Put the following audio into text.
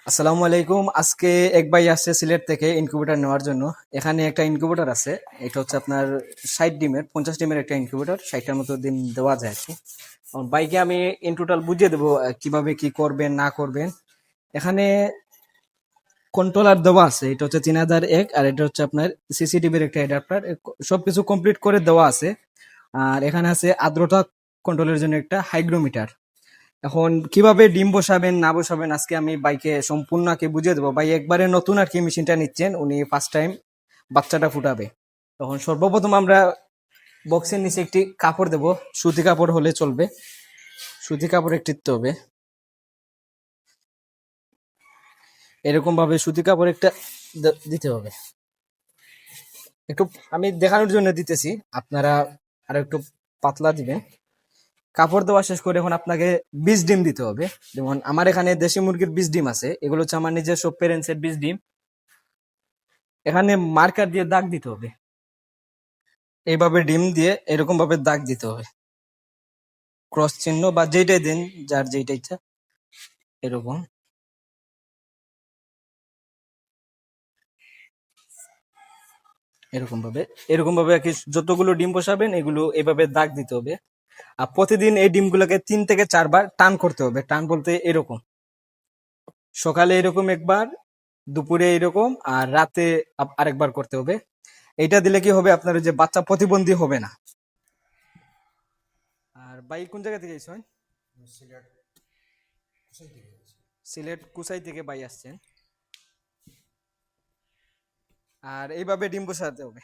আসসালামু আলাইকুম। আজকে এক ভাই আসছে সিলেট থেকে ইনকিউবেটর নেওয়ার জন্য। এখানে একটা ইনকিউবেটর আছে। এটা হচ্ছে আপনার 60 ডিমের 50 ডিমের একটা ইনকিউবেটর, 60টার মতো ডিম দেওয়া যায় আর কি। বাইকে আমি ইন টোটাল বুঝিয়ে দেবো কিভাবে কি করবেন না করবেন। এখানে কন্ট্রোলার দেওয়া আছে, এটা হচ্ছে 3001, আর এটা হচ্ছে আপনার সিসিটিভির একটা অ্যাডাপ্টার। সবকিছু কমপ্লিট করে দেওয়া আছে। আর এখানে আছে আর্দ্রতা কন্ট্রোলের জন্য একটা হাইগ্রোমিটার। এখন কিভাবে ডিম বসাবেন না বসাবেন আজকে আমি বাইকে সম্পূর্ণ আগে বুঝিয়ে দেবো। ভাই একবারে নতুন আর কি মেশিনটা নিচ্ছেন, উনি ফার্স্ট টাইম বাচ্চাটা ফুটাবে। তখন সর্বপ্রথম আমরা বক্সের নিচে একটি কাপড় দেব। সুতি কাপড় হলে চলবে, সুতি কাপড় একটি দিতে হবে। এরকম ভাবে সুতি কাপড় একটা দিতে হবে। একটু আমি দেখানোর জন্য দিতেছি, আপনারা আর একটু পাতলা দিবেন। কাপড় দেওয়া শেষ করে এখন আপনাকে 20 ডিম দিতে হবে। যেমন আমার এখানে দেশি মুরগির 20 ডিম আছে, এগুলো হচ্ছে আমার নিজস্ব প্যারেন্টসের 20 ডিম। এখানে মার্কার দিয়ে দাগ দিতে হবে, এইভাবে ডিম দিয়ে এরকম ভাবে দাগ দিতে হবে, ক্রস চিহ্ন বা যেটাই দেন, যার যেটা ইচ্ছা। এরকম এরকম ভাবে এরকম ভাবে আর কি যতগুলো ডিম বসাবেন এগুলো এভাবে দাগ দিতে হবে। আর প্রতিদিন এই ডিমগুলোকে 3 থেকে 4 বার টান করতে হবে। টান বলতে এরকম, সকালে এরকম একবার, দুপুরে এরকম, আর রাতে আরেকবার করতে হবে। এইটা দিলে কি হবে, আপনার ওই যে বাচ্চা প্রতিবন্ধী হবে না। আর ভাই কোন জায়গা থেকে এসেছেন? সিলেট কুসাই থেকে ভাই আসছেন। আর এইভাবে ডিম বসাতে হবে।